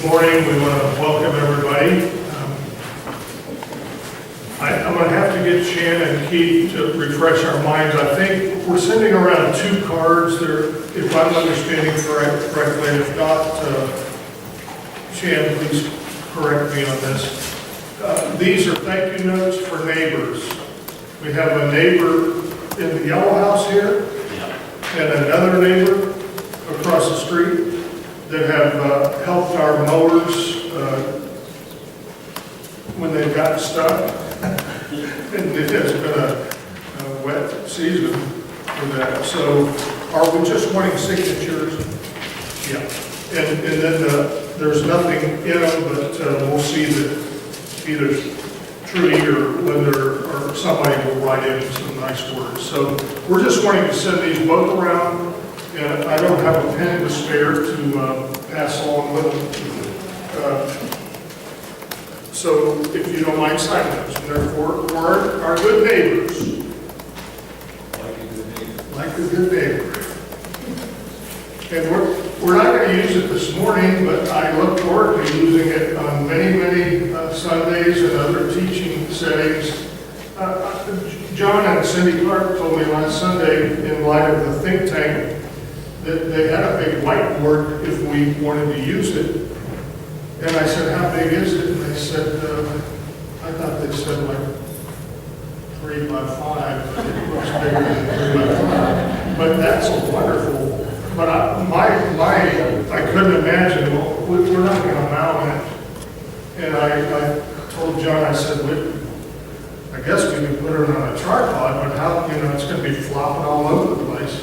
Good morning. We want to welcome everybody. I'm going to have to get Shannon and Keith to refresh our minds. I think we're sending around 2 cards there, if I'm understanding correctly. If not, Shannon, please correct me on this. These are thank you notes for neighbors. We have a neighbor in the yellow house here and another neighbor across the street that have helped our mowers when they've gotten stuck. And it has been a wet season for that. So are we just wanting signatures? Yeah. And then there's nothing in them, but we'll see that either Trudy or Linda or somebody will write in some nice words. So we're just wanting to send these both around, and I don't have a pen to spare to pass along with them. So if you don't mind signing those, and therefore we're our good neighbors. Like a good neighbor. Like a good neighbor. And we're not going to use it this morning, but I look forward to using it on many Sundays and other teaching settings. John and Cindy Clark told me last Sunday, in light of the think tank, that they had a big whiteboard if we wanted to use it. And I said, how big is it? And they said, I thought they said like 3 by 5, but it looks bigger than 3 by 5. But that's a wonderful. But I couldn't imagine. Well, we're not going to mount it. And I told John, I said, I guess we could put it on a tripod, but how? It's going to be flopping all over the place.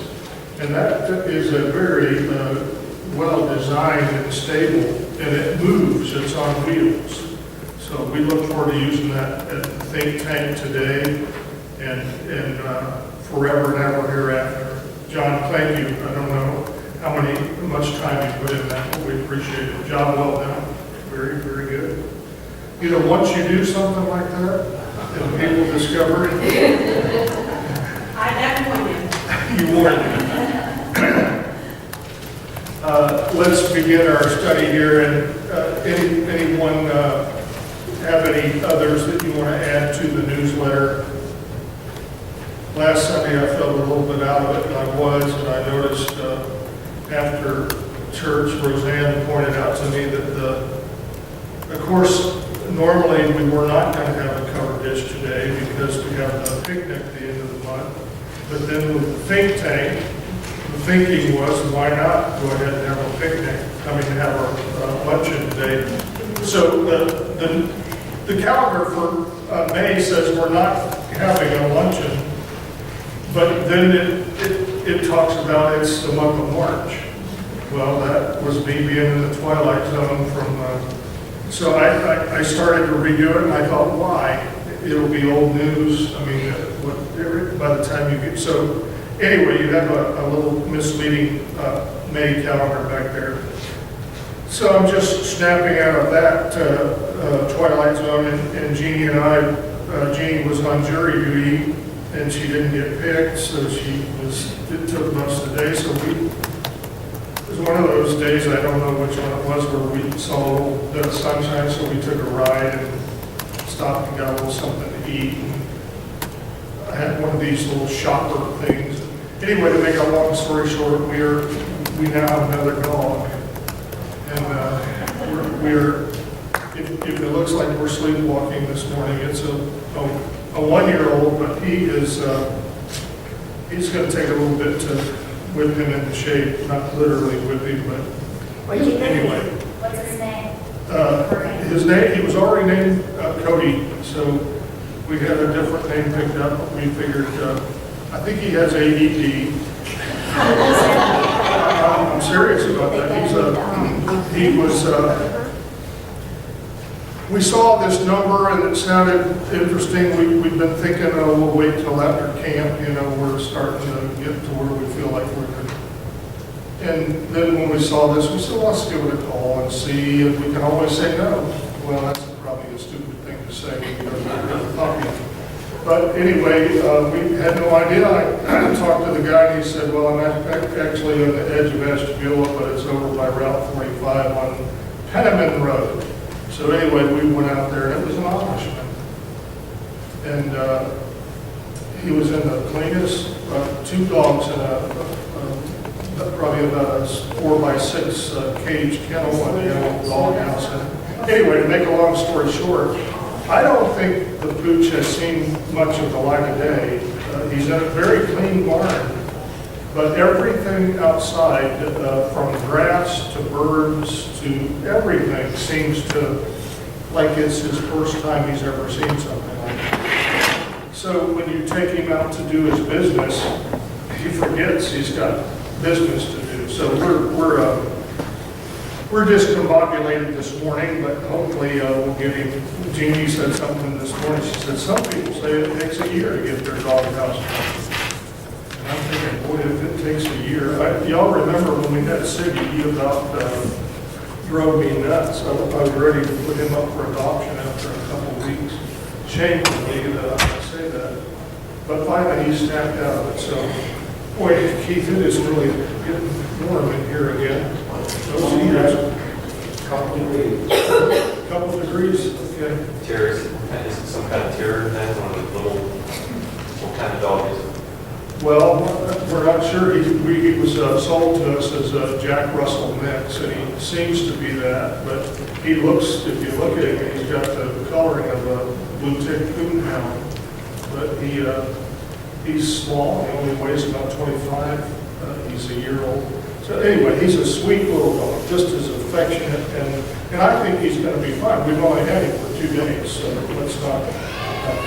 And that is a very well designed and stable, and it moves. It's on wheels. So we look forward to using that at the think tank today and forever and ever hereafter. John, thank you. I don't know how much time you put in that, but we appreciate it. Job well done. Very, very good. Once you do something like that, and people discover it, I definitely you warn them. Let's begin our study here, and anyone have any others that you want to add to the newsletter? Last Sunday I felt a little bit out of it, and I noticed after church, Roseanne pointed out to me that of course, normally we were not going to have a cover dish today because we have a picnic at the end of the month. But then with the think tank, the thinking was, why not go ahead and have a picnic? Have our luncheon today. So the calendar for May says we're not having a luncheon, but then it talks about it's the month of March. Well, that was me being in the twilight zone from. So I started to redo it, and I thought, why? It'll be old news. By the time you get so. Anyway, you have a little misleading May calendar back there. So I'm just snapping out of that twilight zone, and Jeannie and I, Jeannie was on jury duty, and she didn't get picked, so it took most of the day. So it was one of those days, I don't know which one it was, where we saw a little bit of sunshine, so we took a ride and stopped and got a little something to eat. I had one of these little shopper things. Anyway, to make a long story short, we now have another dog, and if it looks like we're sleepwalking this morning, it's a 1-year-old, but he's going to take a little bit to whip him into shape, not literally whip him, but anyway. What's his name? He was already named Cody, so we had a different name picked up. We figured, I think he has ADD. I'm serious about that. We saw this number and it sounded interesting. We've been thinking, we'll wait till after camp. We're starting to get to where we feel like we're good. And then when we saw this, we said, well, let's give it a call and see if we can always say no. Well, that's probably a stupid thing to say when you don't have a puppy. But anyway, we had no idea. I talked to the guy and he said, well, I'm actually on the edge of Ashtabula, but it's over by Route 45 on Penniman Road. So anyway, we went out there, and it was an Irishman. And he was in the cleanest, two dogs in probably about a 4x6 cage kennel in the old doghouse. And anyway, to make a long story short, I don't think the pooch has seen much of the light of day. He's in a very clean barn, but everything outside, from grass to birds to everything, seems to like it's his first time he's ever seen something like that. So when you take him out to do his business, he forgets he's got business to do. So we're discombobulated this morning, but hopefully we'll get him. Jeannie said something this morning. She said some people say it takes a year to get their doghouse. And I'm thinking, boy, if it takes a year. Y'all remember when we had Siggy, he about drove me nuts. I was ready to put him up for adoption after a couple of weeks. Shamefully that I say that. But finally he snapped out of it. So, boy, Keith, it is really getting warm in here again. Those heaters. Couple degrees, okay. Terriers, is it some kind of terrier thing, one of the little, what kind of dog is it? Well, we're not sure. He was sold to us as a Jack Russell mix, and he seems to be that. But he looks, if you look at him, he's got the coloring of a blue tick coonhound. But he's small. He only weighs about 25. He's a year old. So anyway, he's a sweet little dog, just as affectionate, and I think he's going to be fine. We've only had him for 2 days, so let's not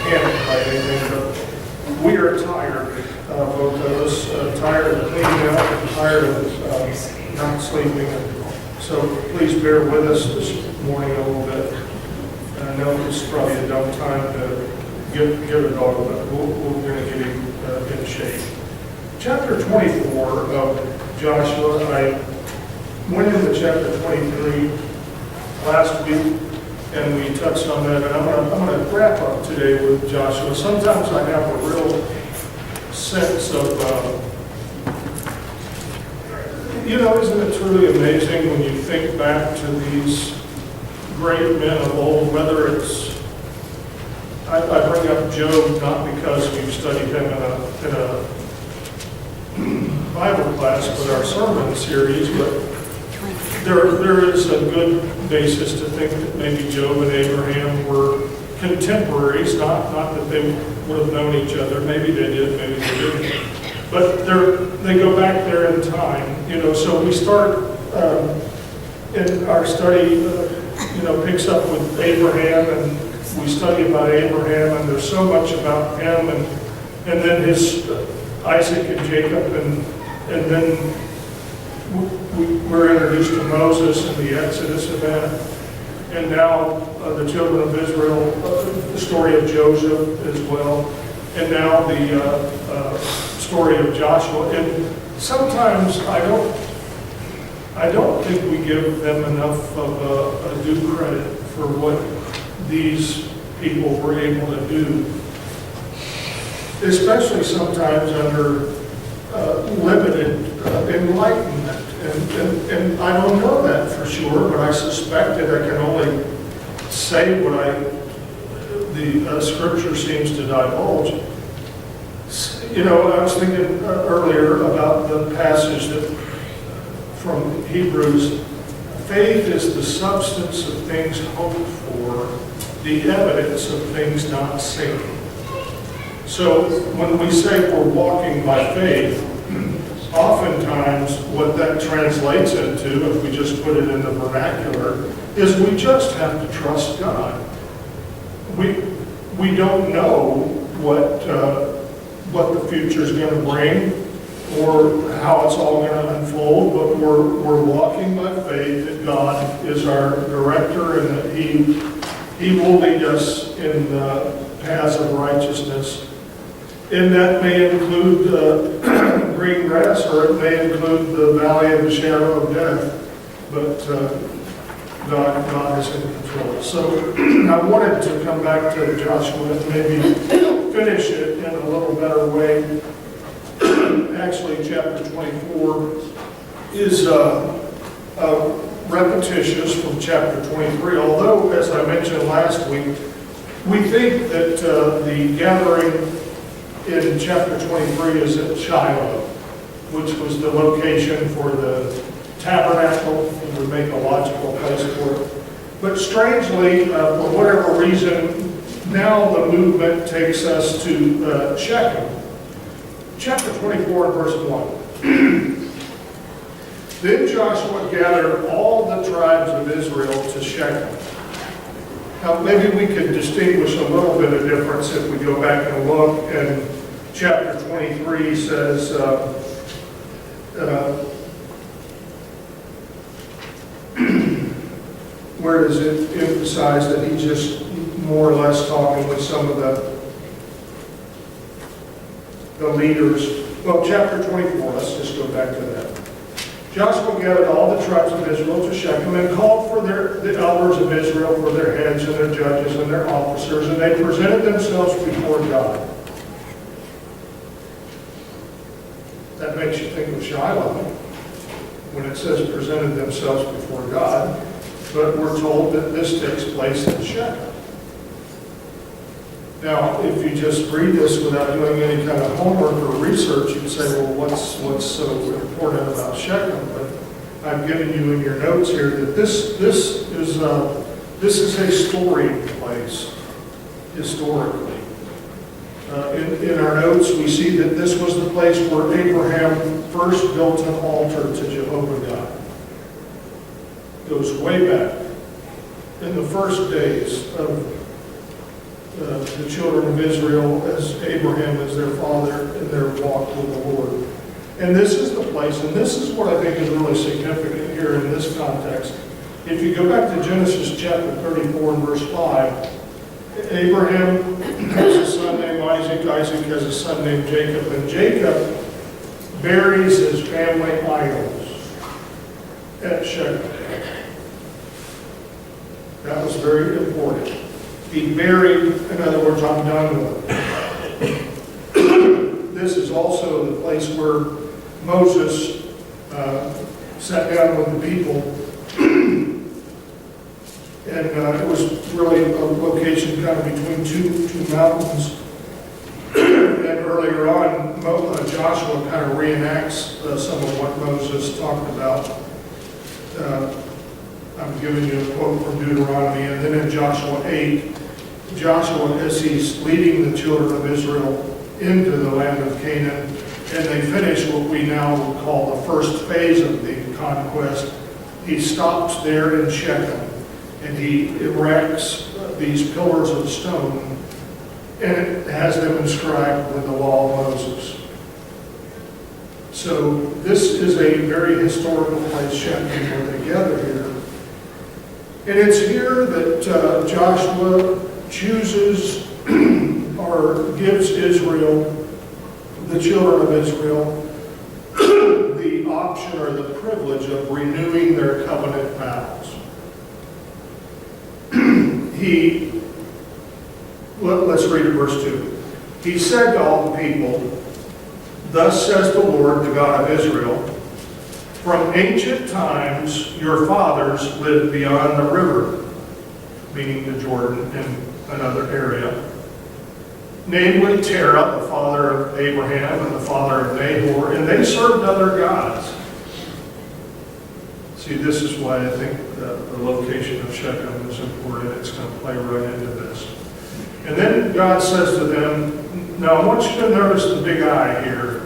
panic by anything. But we are tired, both of us, tired of cleaning up and tired of not sleeping. So please bear with us this morning a little bit. And I know it's probably a dumb time to give a dog, but we're going to get him in shape. Chapter 24 of Joshua, I went into chapter 23 last week, and we touched on that, and I'm going to wrap up today with Joshua. Sometimes I have a real sense of, isn't it truly amazing when you think back to these great men of old, whether it's, I bring up Job not because we've studied him in a Bible class, but our sermon series, but there is a good basis to think that maybe Job and Abraham were contemporaries, not that they would have known each other. Maybe they did, maybe they didn't. But they go back there in time, so we start in our study, picks up with Abraham, and we study about Abraham, and there's so much about him, and then his Isaac and Jacob, and then we're introduced to Moses and the Exodus event, and now the children of Israel, the story of Joseph as well, and now the story of Joshua. And sometimes I don't think we give them enough of a due credit for what these people were able to do, especially sometimes under limited enlightenment. And I don't know that for sure, but I suspect that I can only say what the scripture seems to divulge. I was thinking earlier about the passage from Hebrews. Faith is the substance of things hoped for, the evidence of things not seen. So when we say we're walking by faith, oftentimes what that translates into, if we just put it in the vernacular, is we just have to trust God. We don't know what the future is going to bring or how it's all going to unfold, but we're walking by faith that God is our director and that He will lead us in paths of righteousness. And that may include green grass, or it may include the valley of the shadow of death. But God is in control. So I wanted to come back to Joshua and maybe finish it in a little better way. Actually, chapter 24 is repetitious from chapter 23, although, as I mentioned last week, we think that the gathering in chapter 23 is at Shiloh, which was the location for the tabernacle, and would make a logical place for it. But strangely, for whatever reason, now the movement takes us to Shechem. Chapter 24 and verse 1. Then Joshua gathered all the tribes of Israel to Shechem. Now, maybe we could distinguish a little bit of difference if we go back and look. And chapter 23 says, where does it emphasize that he's just more or less talking with some of the leaders? Well, chapter 24, let's just go back to that. Joshua gathered all the tribes of Israel to Shechem and called for the elders of Israel, for their heads and their judges and their officers, and they presented themselves before God. That makes you think of Shiloh when it says presented themselves before God, but we're told that this takes place in Shechem. Now, if you just read this without doing any kind of homework or research, you'd say, well, what's so important about Shechem? But I've given you in your notes here that this is a storied place, historically. In our notes, we see that this was the place where Abraham first built an altar to Jehovah God. It goes way back in the first days of the children of Israel, as Abraham as their father in their walk with the Lord. And this is the place, and this is what I think is really significant here in this context. If you go back to Genesis chapter 34 and verse 5, Abraham has a son named Isaac, Isaac has a son named Jacob, and Jacob buries his family idols at Shechem. That was very important. He buried, in other words, I'm done with it. This is also the place where Moses sat down with the people. And it was really a location kind of between two mountains. And earlier on, Joshua kind of reenacts some of what Moses talked about. I'm giving you a quote from Deuteronomy. And then in Joshua 8, Joshua, as he's leading the children of Israel into the land of Canaan, and they finish what we now would call the first phase of the conquest, he stops there in Shechem, and he erects these pillars of stone, and it has them inscribed with the law of Moses. So this is a very historical place, Shechem, where they gather here. And it's here that Joshua chooses or gives Israel, the children of Israel, the option or the privilege of renewing their covenant vows. Let's read verse 2. He said to all the people, "Thus says the Lord, the God of Israel, from ancient times your fathers lived beyond the river," meaning the Jordan and another area, namely Terah, the father of Abraham and the father of Nahor, and they served other gods. See, this is why I think the location of Shechem is important. It's going to play right into this. And then God says to them, now I want you to notice the big I here.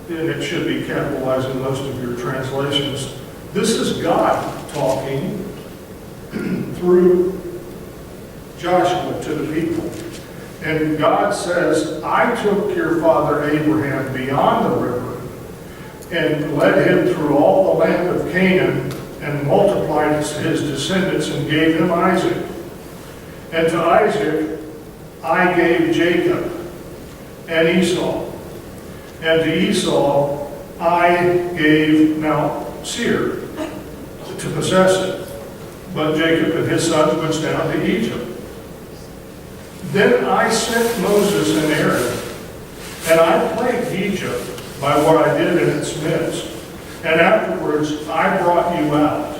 And it should be capitalized in most of your translations. This is God talking through Joshua to the people. And God says, I took your father Abraham beyond the river and led him through all the land of Canaan and multiplied his descendants and gave him Isaac. And to Isaac I gave Jacob and Esau. And to Esau I gave Mount Seir to possess it. But Jacob and his sons went down to Egypt. Then I sent Moses and Aaron, and I plagued Egypt by what I did in its midst. And afterwards, I brought you out,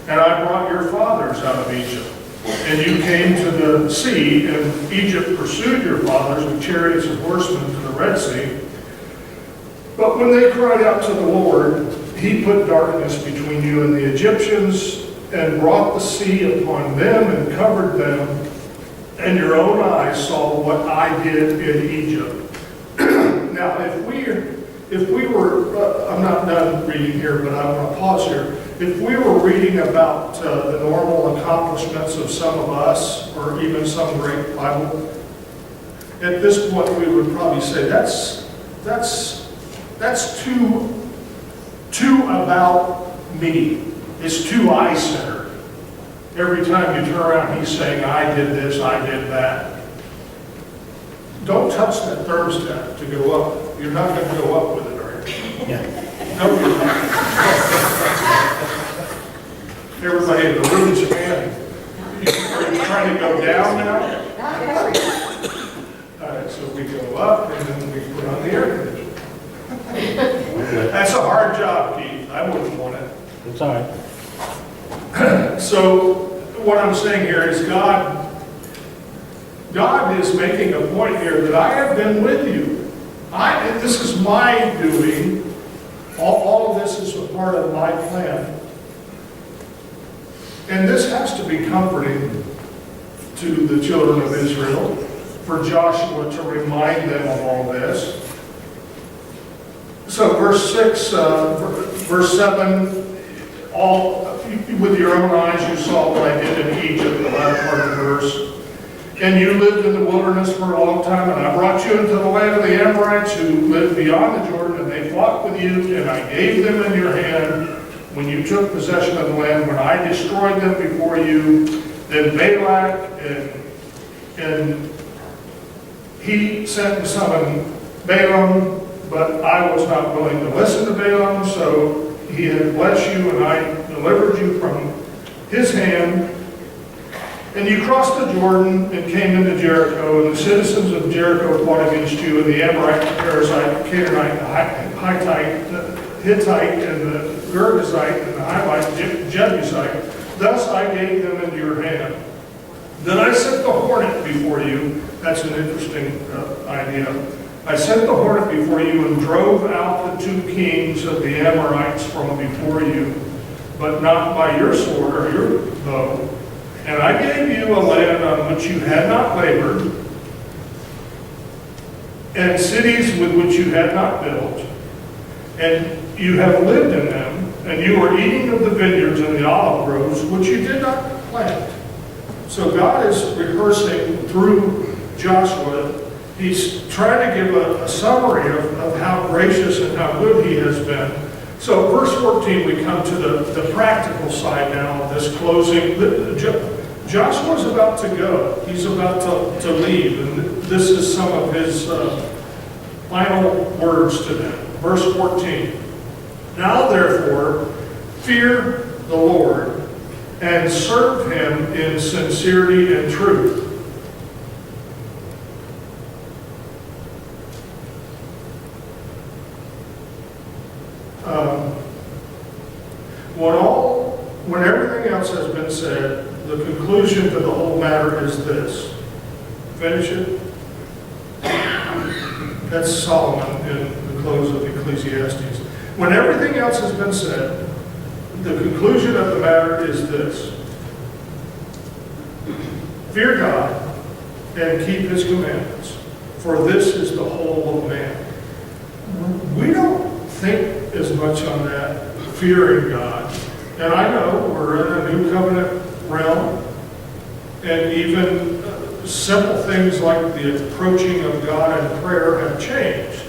and I brought your fathers out of Egypt. And you came to the sea, and Egypt pursued your fathers with chariots and horsemen to the Red Sea. But when they cried out to the Lord, he put darkness between you and the Egyptians, and brought the sea upon them and covered them, and your own eyes saw what I did in Egypt. Now, if we were, I'm not done reading here, but I want to pause here. If we were reading about the normal accomplishments of some of us, or even some great Bible, at this point we would probably say that's too about me. It's too I-centered. Every time you turn around, he's saying, I did this, I did that. Don't touch that thermostat to go up. You're not going to go up with it, are you? Yeah. No, you're not. Everybody in the room is fanning. Are you trying to go down now? All right, so we go up and then we put on the air conditioner. That's a hard job, Keith. I wouldn't want it. It's all right. So what I'm saying here is God is making a point here that I have been with you. This is my doing. All of this is a part of my plan. And this has to be comforting to the children of Israel, for Joshua to remind them of all this. So verse 6, verse 7, with your own eyes you saw what I did in Egypt, the latter part of the verse. And you lived in the wilderness for a long time, and I brought you into the land of the Amorites who lived beyond the Jordan, and they fought with you, and I gave them in your hand when you took possession of the land, when I destroyed them before you. Then Balak and he sent and summoned Balaam, but I was not willing to listen to Balaam, so he had blessed you, and I delivered you from his hand. And you crossed the Jordan and came into Jericho, and the citizens of Jericho fought against you, and the Amorite, the Perizzite, the Canaanite, the Hittite, the Hittite, and the Girgazite, and the Hivite, the Jebusite. Thus I gave them into your hand. Then I sent the hornet before you. That's an interesting idea. I sent the hornet before you and drove out the 2 kings of the Amorites from before you, but not by your sword or your bow. And I gave you a land on which you had not labored, and cities with which you had not built, and you have lived in them, and you are eating of the vineyards and the olive groves, which you did not plant. So God is rehearsing through Joshua. He's trying to give a summary of how gracious and how good he has been. So verse 14, we come to the practical side now of this closing. Joshua's about to go. He's about to leave. And this is some of his final words to them. Verse 14. Now therefore, fear the Lord and serve him in sincerity and truth. When everything else has been said, the conclusion to the whole matter is this. Finish it. That's Solomon in the close of Ecclesiastes. When everything else has been said, the conclusion of the matter is this. Fear God and keep his commandments, for this is the whole of man. We don't think as much on that, fearing God. And I know we're in a new covenant realm, and even simple things like the approaching of God in prayer have changed.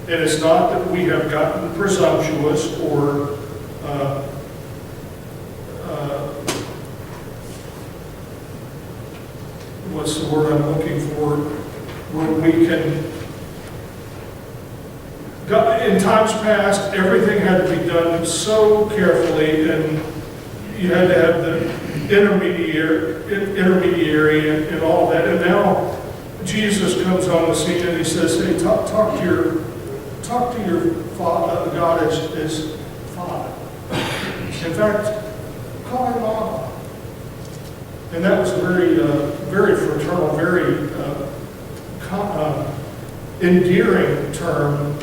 And it's not that we have gotten presumptuous or what's the word I'm looking for, where we can, in times past, everything had to be done so carefully, and you had to have the intermediary and all that. And now Jesus comes on the scene and he says, hey, talk to talk to your father, God as Father. In fact, call him Mama. And that was a very fraternal, very endearing term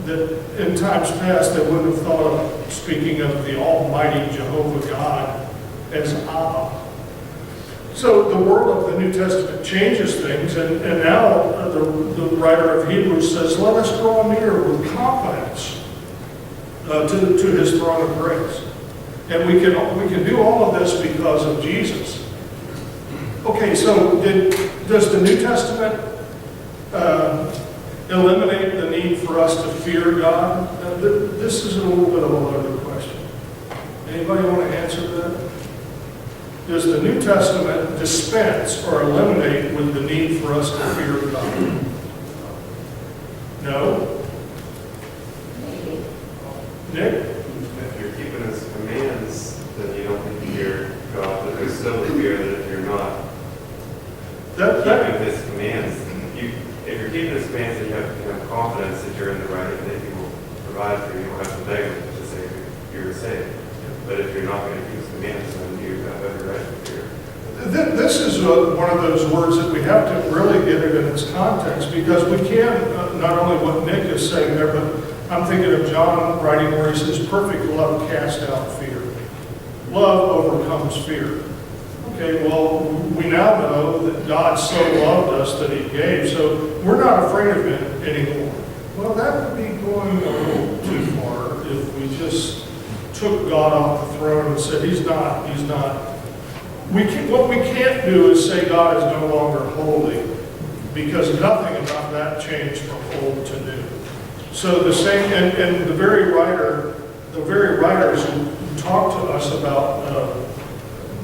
that in times past they wouldn't have thought of speaking of the Almighty Jehovah God as Abba. So the world of the New Testament changes things, and now the writer of Hebrews says, let us draw near with confidence to his throne of grace. And we can do all of this because of Jesus. Okay, so does the New Testament eliminate the need for us to fear God? This is a little bit of a loaded question. Anybody want to answer that? Does the New Testament dispense or eliminate with the need for us to fear God? No? Maybe. Nick? If you're keeping his commands, then you don't need to fear God, but there's still the fear that if you're not keeping his commands, if you're keeping his commands, then you have confidence that you're in the right and that he will provide for you. You don't have to beg him to say you're saved. But if you're not going to keep his commands, then you have every right to fear. This is one of those words that we have to really get it in its context, because we can, not only what Nick is saying there, but I'm thinking of John writing where he says, perfect love casts out fear. Love overcomes fear. Okay, well, we now know that God so loved us that he gave, so we're not afraid of him anymore. Well, that would be going a little too far if we just took God off the throne and said, he's not. What we can't do is say God is no longer holy, because nothing about that changed from old to new. So the same, and the very writers who talk to us about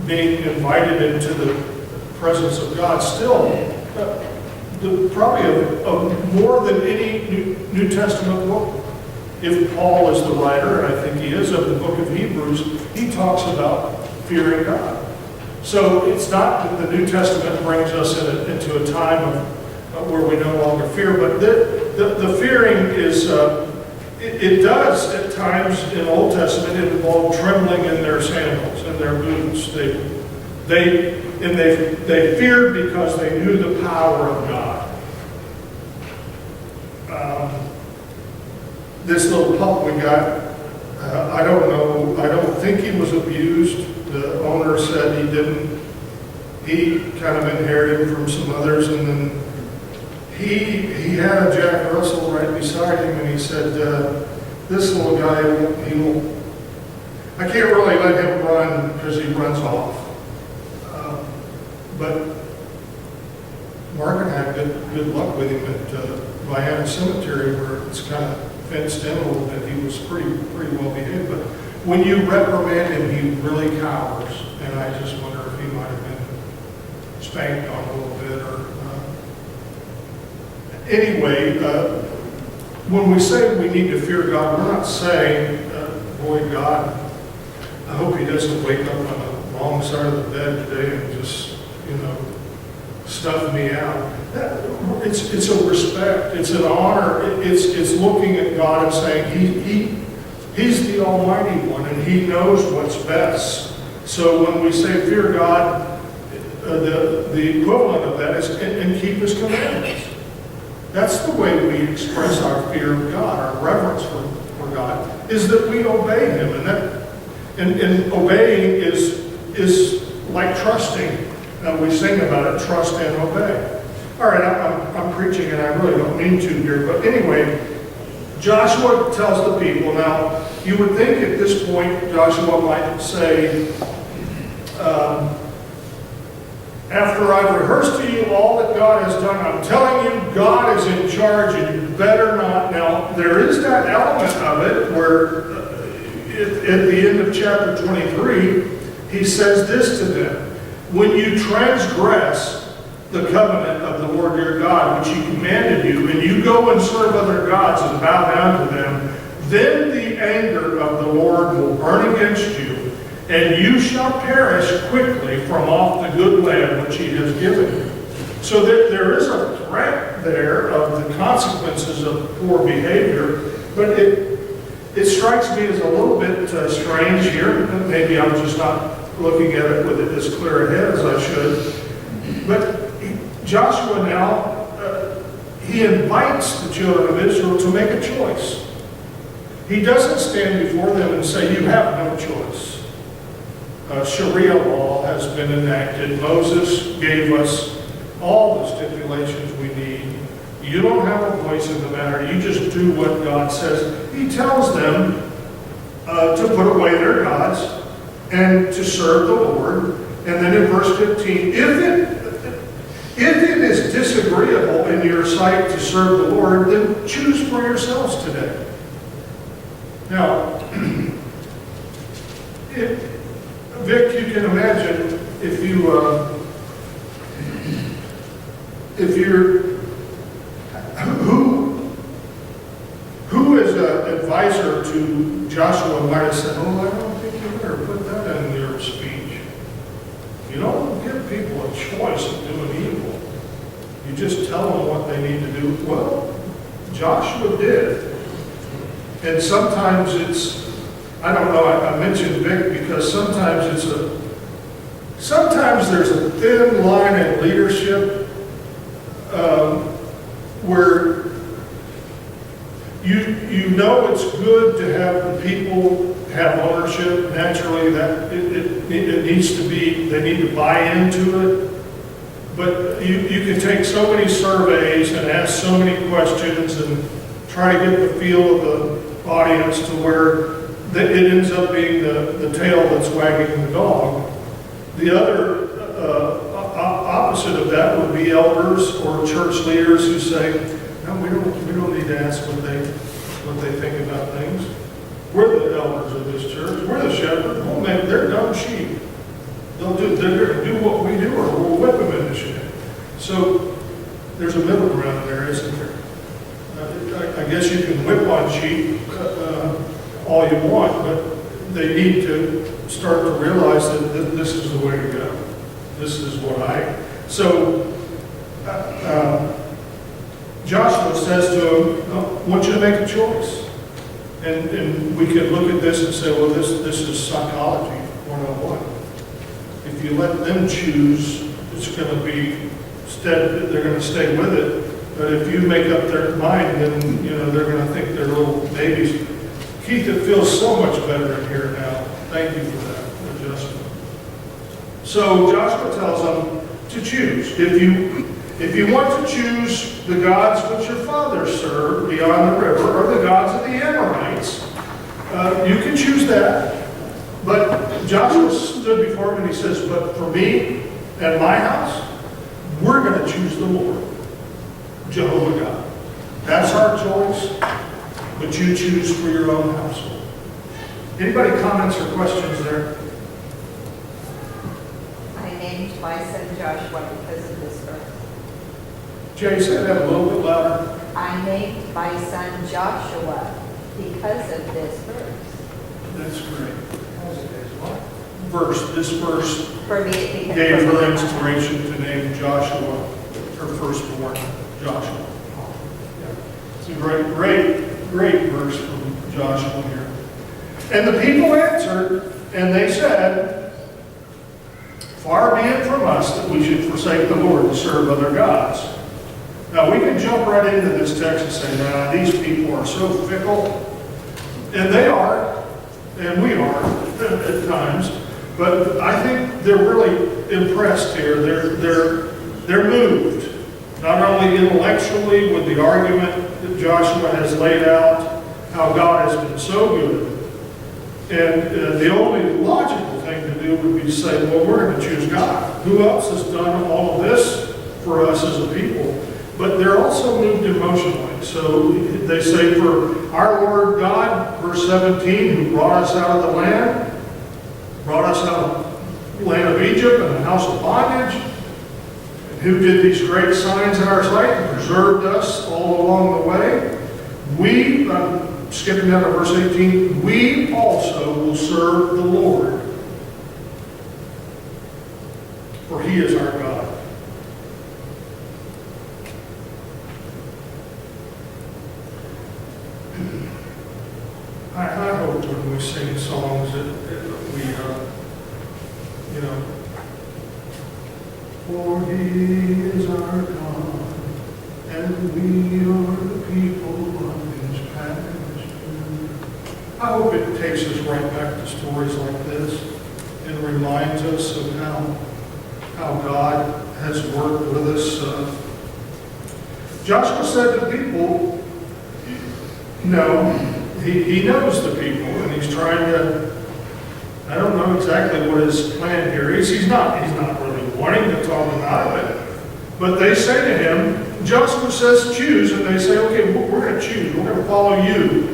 being invited into the presence of God, still, probably of more than any New Testament book. If Paul is the writer, and I think he is, of the book of Hebrews, he talks about fearing God. So it's not that the New Testament brings us into a time of where we no longer fear, but the fearing is, it does at times in Old Testament involve trembling in their sandals and their boots. They feared because they knew the power of God. This little pup we got, I don't know, I don't think he was abused. The owner said he didn't. He kind of inherited from some others, and then he had a Jack Russell right beside him, and he said, this little guy, I can't really let him run because he runs off. But Margaret had good luck with him at Vienna Cemetery, where it's kind of fenced in a little bit. He was pretty well behaved, but when you reprimand him, he really cowers, and I just wonder if he might have been spanked on a little bit, or anyway. When we say we need to fear God, we're not saying, boy, God, I hope he doesn't wake up on the wrong side of the bed today and just, stuff me out. It's a respect, it's an honor, it's looking at God and saying, He's the Almighty One, and He knows what's best. So when we say fear God, the equivalent of that is and keep His commandments. That's the way we express our fear of God, our reverence for God, is that we obey Him, and obeying is like trusting. We sing about it, trust and obey. All right, I'm preaching, and I really don't mean to here, but anyway, Joshua tells the people. Now, you would think at this point Joshua might say, after I've rehearsed to you all that God has done, I'm telling you God is in charge, and you better not. Now, there is that element of it where at the end of chapter 23, he says this to them: when you transgress the covenant of the Lord your God, which He commanded you, and you go and serve other gods and bow down to them, then the anger of the Lord will burn against you, and you shall perish quickly from off the good land which He has given you. So there is a threat there of the consequences of poor behavior, but it strikes me as a little bit strange here. Maybe I'm just not looking at it with it as clear ahead as I should. But Joshua now, he invites the children of Israel to make a choice. He doesn't stand before them and say, you have no choice. Sharia law has been enacted. Moses gave us all the stipulations we need. You don't have a voice in the matter. You just do what God says. He tells them to put away their gods and to serve the Lord. And then in verse 15, if it is disagreeable in your sight to serve the Lord, then choose for yourselves today. Now, Vic, you can imagine if you're who as an advisor to Joshua might have said, oh, I don't think you better put that in your speech. You don't give people a choice of doing evil. You just tell them what they need to do. Well, Joshua did. And sometimes it's, I don't know, I mentioned Vic because sometimes there's a thin line in leadership where you know it's good to have the people have ownership. Naturally, that it needs to be, they need to buy into it. But you can take so many surveys and ask so many questions and try to get the feel of the audience to where it ends up being the tail that's wagging the dog. The other opposite of that would be elders or church leaders who say, no, we don't need to ask what they think about things. We're the elders of this church. We're the shepherd. Oh man, they're dumb sheep. They're going to do what we do, or we'll whip them into shape. So there's a middle ground there, isn't there? I guess you can whip on sheep all you want, but they need to start to realize that this is the way to go. This is what So Joshua says to him, I want you to make a choice. And we could look at this and say, well, this is psychology 101. If you let them choose, it's going to be, they're going to stay with it. But if you make up their mind, then they're going to think they're little babies. Keith, it feels so much better in here now. Thank you for that adjustment. So Joshua tells them to choose. If you want to choose the gods which your fathers served beyond the river, or the gods of the Amorites, you can choose that. But Joshua stood before him and he says, but for me and my house, we're going to choose the Lord, Jehovah God. That's our choice, but you choose for your own household. Anybody comments or questions there? I named my son Joshua because of this verse. Jay, say that a little bit louder. I named my son Joshua because of this verse. That's great. This verse For me, gave her inspiration to name Joshua, her firstborn, Joshua. It's a great verse from Joshua here. And the people answered, and they said, far be it from us that we should forsake the Lord to serve other gods. Now, we can jump right into this text and say, nah, these people are so fickle. And they are, and we are at times. But I think they're really impressed here. They're moved, not only intellectually with the argument that Joshua has laid out, how God has been so good. And the only logical thing to do would be to say, well, we're going to choose God. Who else has done all of this for us as a people? But they're also moved emotionally. So they say, for our Lord God, verse 17, who brought us out of the land, brought us out of the land of Egypt and the house of bondage, and who did these great signs in our sight and preserved us all along the way. We, skipping down to verse 18, we also will serve the Lord, for he is our God. I hope when we sing songs that we, for He is our God, and we are the people of His pasture. I hope it takes us right back to stories like this and reminds us of how God has worked with us. Joshua said to the people, he knows the people, and he's trying to, I don't know exactly what his plan here is. He's not really wanting to talk about it, but they say to him, Joshua says choose, and they say, okay, we're going to choose. We're going to follow you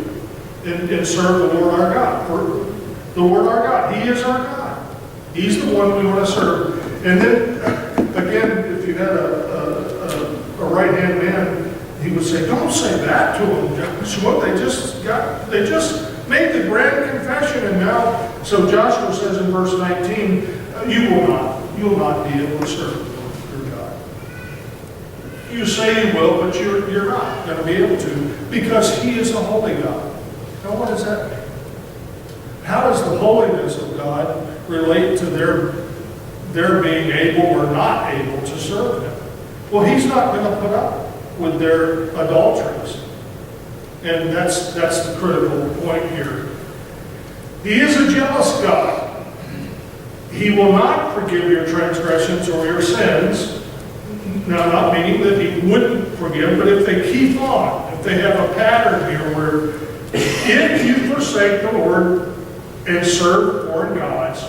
and serve the Lord our God. For the Lord our God, He is our God. He's the one we want to serve. And then, again, if you had a right-hand man, he would say, don't say that to him, Joshua. They just made the grand confession, and now, so Joshua says in verse 19, you will not be able to serve your God. You say you will, but you're not going to be able to, because He is a holy God. Now, what does that mean? How does the holiness of God relate to their being able or not able to serve Him? Well, He's not going to put up with their adulteries. And that's the critical point here. He is a jealous God. He will not forgive your transgressions or your sins. Now, not meaning that He wouldn't forgive, but if they keep on, if they have a pattern here where if you forsake the Lord and serve foreign gods,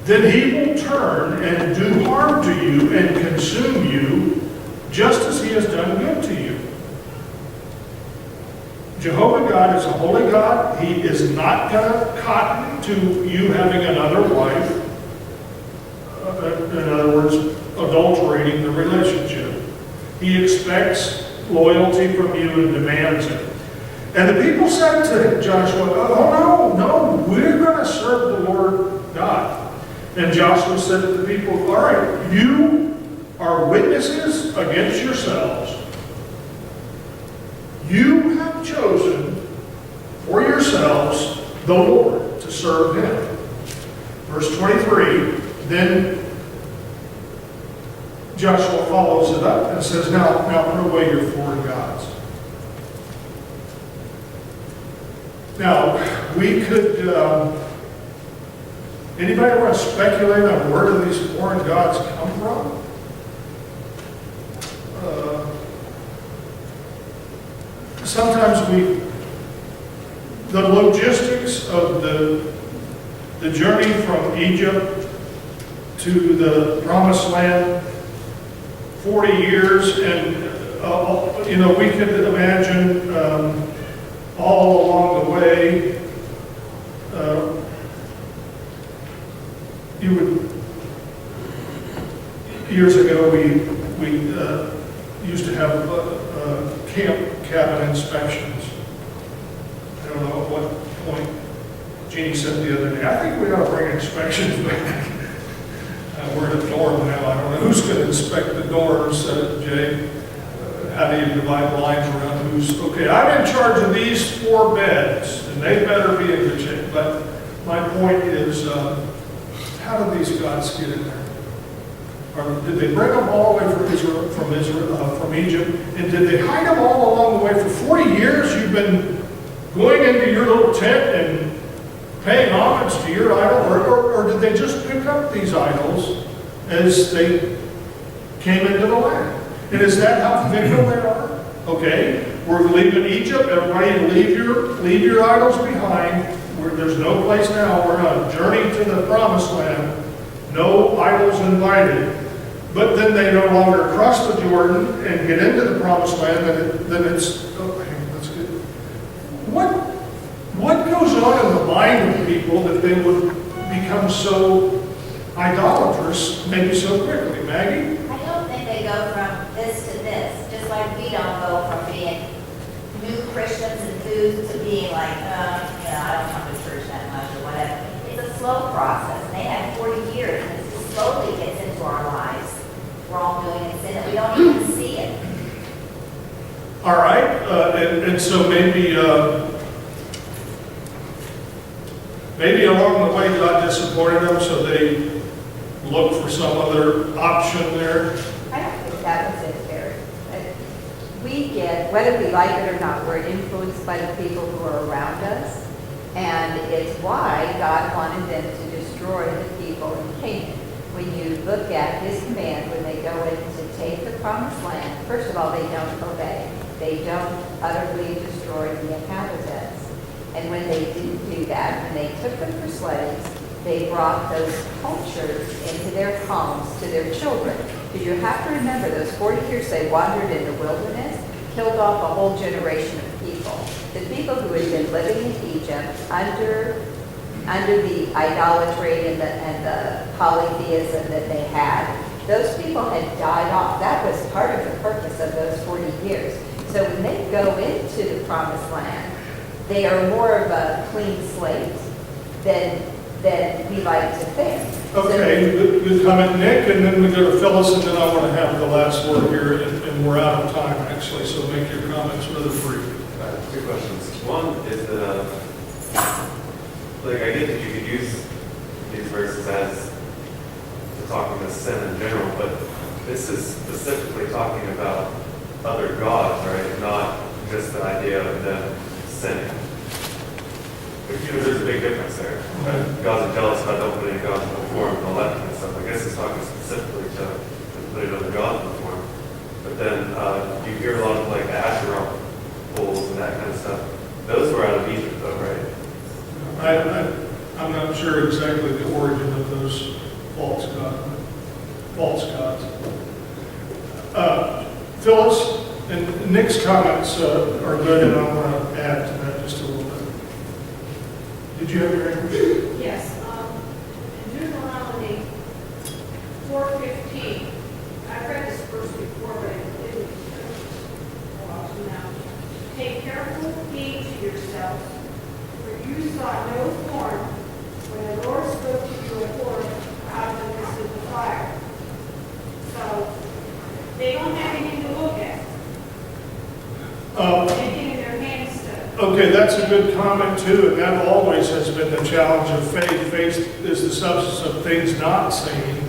then He will turn and do harm to you and consume you, just as He has done good to you. Jehovah God is a holy God. He is not going to cotton to you having another wife. In other words, adulterating the relationship. He expects loyalty from you and demands it. And the people said to Joshua, oh no, we're going to serve the Lord God. And Joshua said to the people, all right, you are witnesses against yourselves. You have chosen for yourselves the Lord to serve Him. Verse 23, then Joshua follows it up and says, now put away your foreign gods. Now, we could, anybody want to speculate on where do these foreign gods come from? Sometimes the logistics of the journey from Egypt to the Promised Land, 40 years, and we could imagine all along the way, years ago we used to have camp cabin inspections. I don't know at what point Jeannie said the other day, I think we ought to bring inspections back. We're in a dorm now. I don't know who's going to inspect the dorms, Jay. How do you divide lines around who's, okay, I'm in charge of these 4 beds, and they better be in good shape. But my point is, how did these gods get in there? Or did they bring them all the way from Egypt? And did they hide them all along the way? For 40 years, you've been going into your little tent and paying homage to your idol? Or did they just pick up these idols as they came into the land? And is that how fickle they are? Okay, we're leaving Egypt. Everybody leave your idols behind. There's no place now. We're on a journey to the Promised Land. No idols invited. But then they no longer cross the Jordan and get into the Promised Land, then it's, okay, that's good. What goes on in the mind of people that they would become so idolatrous maybe so quickly? Maggie? I don't think they go from this to this, just like we don't go from being new Christians and foods to being like, I don't come to church that much or whatever. It's a slow process. They had 40 years, and it just slowly gets into our lives. Wrongdoing and sin that we don't even see it. All right, and so maybe along the way God disappointed them, so they looked for some other option there. I don't think that was it, Barry. We get, whether we like it or not, we're influenced by the people who are around us. And it's why God wanted them to destroy the people in Canaan. When you look at his command, when they go in to take the promised land, first of all, they don't obey. They don't utterly destroy the inhabitants. And when they didn't do that, when they took them for slaves, they brought those cultures into their homes to their children. Because you have to remember, those 40 years they wandered in the wilderness killed off a whole generation of people. The people who had been living in Egypt under the idolatry and the polytheism that they had, those people had died off. That was part of the purpose of those 40 years. So when they go into the promised land, they are more of a clean slate than we like to think. Okay, good comment, Nick, and then we go to Phyllis, and then I want to have the last word here, and we're out of time, actually, so make your comments rather brief. Two questions. One is that, like, I get that you could use these verses as talking about sin in general, but this is specifically talking about other gods, right? Not just the idea of them sinning. There's a big difference there. Gods are jealous about opening any gods before and all that kind of stuff. I guess it's talking specifically to put other gods before. But then you hear a lot of like Asherah poles and that kind of stuff. Those were out of Egypt though, right? I'm not sure exactly the origin of those false gods. Phyllis, and Nick's comments are good, and I want to add to that just a little bit. Did you have your answer? Yes, in Deuteronomy 4:15, I read this verse before, but I didn't now. Take careful heed to yourselves, for you saw no form when the Lord spoke to you of Lord out of the midst of the fire. So they don't have anything to look at. Anything in their hands to. Okay, that's a good comment too, and that always has been the challenge of faith. Faith is the substance of things not seen.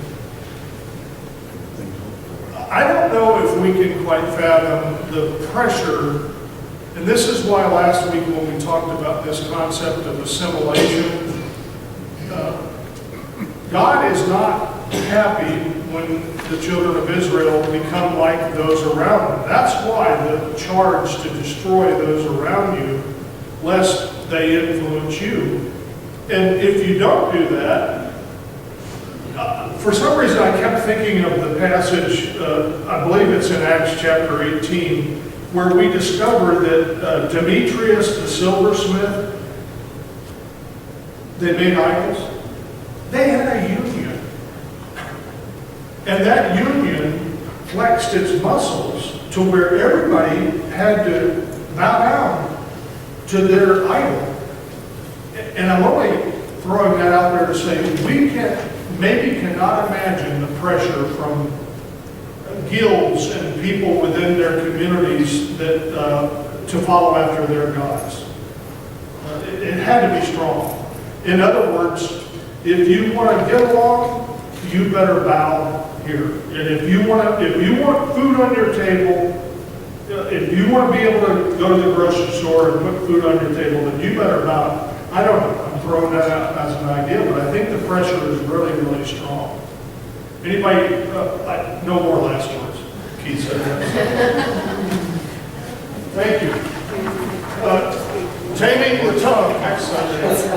I don't know if we can quite fathom the pressure, and this is why last week when we talked about this concept of assimilation, God is not happy when the children of Israel become like those around them. That's why the charge to destroy those around you, lest they influence you. And if you don't do that, for some reason I kept thinking of the passage, I believe it's in Acts chapter 18, where we discover that Demetrius the silversmith, they made idols. They had a union. And that union flexed its muscles to where everybody had to bow down to their idol. And I'm only throwing that out there to say we cannot imagine the pressure from guilds and people within their communities that to follow after their gods. It had to be strong. In other words, if you want to get along, you better bow here. And if you want food on your table, if you want to be able to go to the grocery store and put food on your table, then you better bow. I don't know. I'm throwing that out as an idea, but I think the pressure is really, really strong. Anybody? No more last words. Keith said that. Thank you. Taming the tongue next Sunday.